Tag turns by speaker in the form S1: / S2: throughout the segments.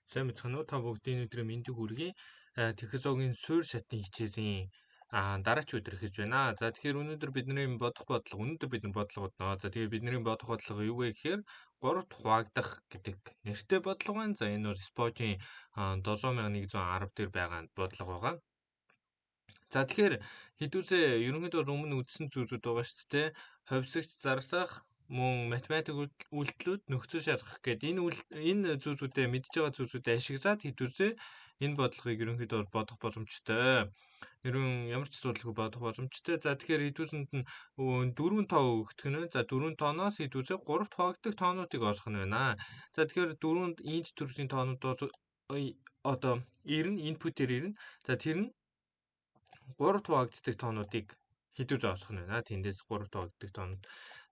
S1: Сайн мэцхан уу та бүгдийн өдрөө мэндийг хүргэе. Технологийн суурь шатны хичээлийн дараач өдөр эхэлж байна. За тэгэхээр өнөөдөр бидний бодох бодлого бид нар бодлого бодноо. За тэгээд бидний бодох бодлого юу вэ гэхээр 3 дахь хуваагдах гэдэг нэртэй бодлого байна. За энэ бол Спожийн 7110 дээр байгаа бодлого байгаа. За тэгэхээр хэдүүлээ ерөнхийдөө өмнө үздсэн зүйлүүд байгаа шүү дээ. Хувьсагч зарлах мөн математик үйлдэлүүд нөхцөл шалгах гэдэг энэ зүйлсүүдэд мэдж байгаа зүйлсүүдэд ашиглаад хэдүүлээ энэ бодлогыг ерөнхийдөө бодох боломжтой. Ямар ч асуудалгүй бодох боломжтой. За тэгэхээр хэдүүлсэнд нь 4 тоо өгөх нь. За 4 тооноос хэдүүлээ 3 хуваагдах тоонуудыг олох нь байна. За тэгэхээр 4-нд инт төрлийн тоонууд одоо ирнэ, инпутээр ирнэ. За тэр нь 3 хуваагддаг тоонуудыг хэдүүлж олох нь байна. Тэндээс 3 хуваагддаг тоонууд.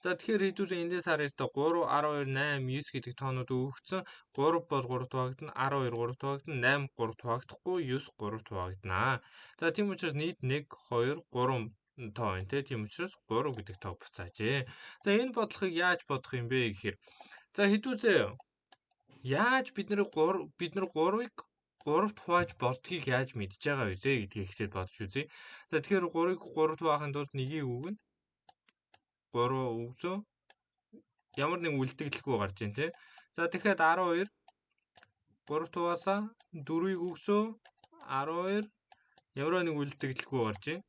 S1: За тэгэхээр хэдүүлээ эндээс харъя та 3, 12, 8, 9 гэдэг тоонууд өгөгдсөн. 3 бол 3 хуваагдана, 12 3 хуваагдана, 8 3 хуваагдахгүй, 9 3 хуваагдана. За тийм учраас нийт 1, 2, 3 тоо байна те. Тийм учраас 3 гэдэг тоо буцаажээ. За энэ бодлогыг яаж бодох юм бэ гэхээр за хэдүүлээ яаж бид нар 3-ыг 3-т хувааж болдгийг яаж мэдж байгаа вэ гэдгийг ихтэй бодож үзье. За тэгэхээр 3-ыг 3-т хуваахын тулд нэгийг өгнө. 3 өгсөө ямар нэг үлдэгдэлгүй гарч ийн тэ. За тэгэхээр 12 3-т хуваасаа 4-ийг өгсөө 12 ямар нэг үлдэгдэлгүй гарч ийн.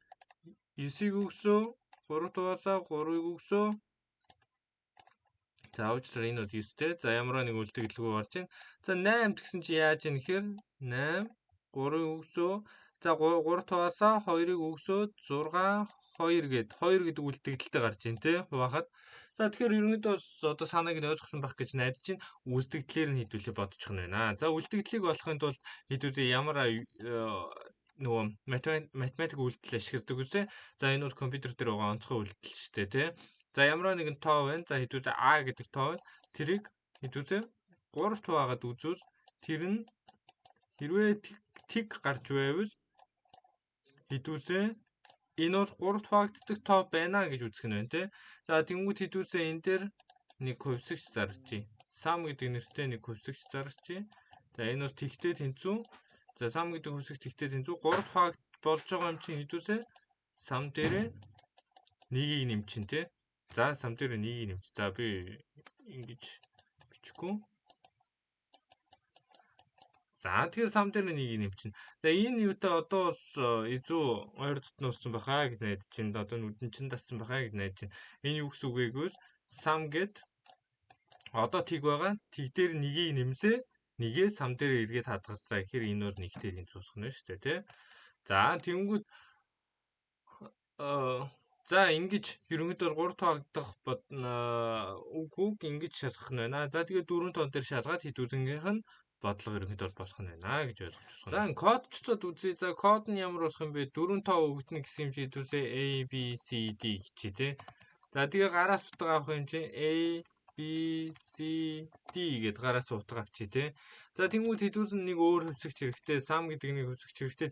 S1: 9-ийг өгсөө 3-т хуваасаа 3-ыг өгсөө за уучлаарай энэ бол 9-тэй. За ямар нэг үлдэгдэлгүй гарч ийн. За 8 гэсэн чи яаж ийм гэхээр 8 3-ыг өгсөө за 3 хуваасаа 2-ыг өгсөө 6 2 гэдэг үлдэгдэлтэй гарч ийн тэ хуваахад. За тэгэхээр ерөнхийдөө одоо санааг нь ойлгосон байх гэж найдаж чинь үлдэгдлээр нь хэдүүлээ бодчих нь байна. За үлдэгдлийг олохын тулд хэдүүлээ ямар нөгөө математик үйлдэл ашигладаг үсэ. За энэ бол компьютер дээр байгаа онцгой үйлдэл шүү дээ тий. За ямар нэгэн тоо байна. За хэдүүлээ А гэдэг тоо байна. Тэрийг хэдүүлээ 3 хуваагаад үзвэл тэр нь хэрвээ тиг гарч байвал хэдүүлээ энэ бол 3 хуваагддаг тоо байна гэж үзэх нь байна тий. За тэнгуут хэдүүлээ энэ дээр нэг хувьсагч зарчий. Сам гэдэг нэртэй нэг хувьсагч зарчий. За энэ бол тэгтээ тэнцүү. За сам гэдэг хувьсагч тэгтээ тэнцүү 3 хуваагд болж байгаа юм чинь хэдүүлээ сам дээрээ нэгийг нэмчин тий. За сам дээрээ нэгийг нэмч. За би ингэж бичихгүй. За тэгэхээр сам дээр нэгийг нэмчин. За энэ юутай одоо бас илүү ойр дотнооссон байхаа гэж найдаж байна. Одоо нүдэн чин тассан байхаа гэж найдаж байна. Энэ юу гэсэн үг вэ гэвэл сам гэд одоо тиг байгаа. Тиг дээр нэгийг нэмсээ нэгээ сам дээр эргээд хадгалцаа гэхээр энэ бол нэгтэй тэнцвэрсэх нь шүү дээ тий. За тэнгүүд за ингэж ерөнхийдөө 3 хуваагдах үг ингэж шалгах нь байна. За тэгээд 4 тоо дээр шалгаад хэдүүлэнгийнх нь бодлого ерөнхийдөө босох нь байна гэж ойлгож байна. За кодчдод үзье. За код нь ямар болох юм бэ? 4 тоо өгдөн гэсэн юм чи хэдүүлээ A B C D гэчи тий. За тэгээ гараас утга авах юм чи A B C D гэд гараас утга авчи тий. За тэнгуут хэдүүлэн нэг өөр хувьсагч хэрэгтэй. Сам гэдэг нэг хувьсагч хэрэгтэй.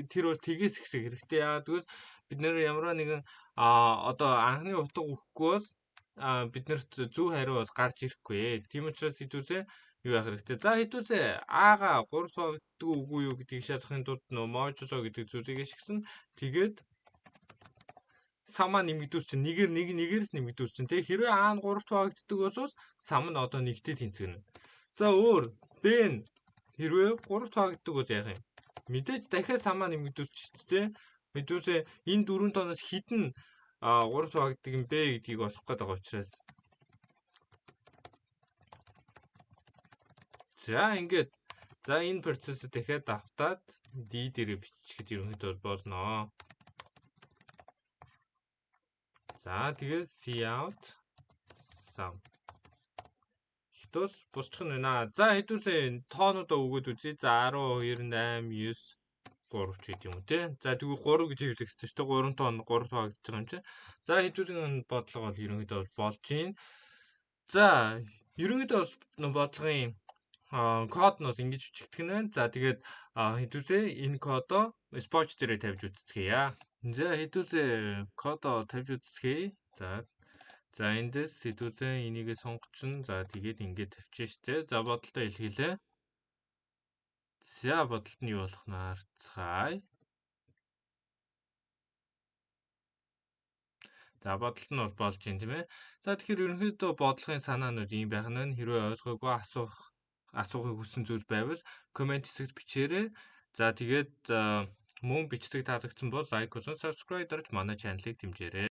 S1: Тэр бол тгээс ихсэх хэрэгтэй. Яагаад гэвэл бид нэр ямар нэгэн одоо анхны утга өгөхгүй бол биднэрт зөв хариу бол гарч ирэхгүй. Тийм учраас хэдүүлээ юу яах хэрэгтэй. За хэдүүлээ Аага 3 хуваагддаг үгүй юу гэдгийг шалгахын тулд нөө модуло гэдэг зүйлийг ашигласан. Тэгээд самаа нэмэгдүүс чинь нэгээр л нэмэгдүүс чинь тий. Хэрвээ А нь 3 хуваагддаг бол сам нь одоо нэгтэй тэнцвэрнэ. За өөр Б нь хэрвээ 3 хуваагддаг бол яах юм? Мэдээж дахиад самаа нэмэгдүүс чинь тий. Хэдүүлээ энэ 4 тооноос хідэн 3 хуваагддаг юм бэ гэдгийг олох гээд байгаа учраас за ингээд за энэ процессыг дахиад автаад D дээрээ бичихэд ерөнхийдөө болно. За тэгээд cout sum хитос босчих нь байна. За хэдүүлээ тоонуудаа өгөөд үзье. За 12 8 9 3 ч гэдэг юм уу те. За тэгвэл 3 гэж хэвлэх хэрэгтэй шүү дээ. 3 тоон 3 хуваагдаж байгаа юм чинь. За хэдүүлэн бодлого бол ерөнхийдөө болж байна. За ерөнхийдөө бодлогын код нь бол ингэж бичигдэх нь байна. За тэгээд хэдүүлээ энэ кодоо Spoj дээрээ тавьж үзцгээе. За хэдүүлээ кодоо тавьж үзцгээе. За эндээс хэдүүлээ энийгээ сонгочихно. За тэгээд ингэж тавьчих штэ. За бодолтой илэрхийлээ. За бодолт нь юу болох нь харцгаая. За бодолт нь бол болж байна тийм ээ. За тэгэхээр ерөнхийдөө бодлогын санаанууд ийм байх нь хэрвээ ойлгоогүй асуухыг хүссэн зүйл байвал комент хэсэгт бичээрэй. За тэгээд мөн бичдэг таалагдсан бол лайк болон subscribe дарж манай чаналыг дэмжээрэй.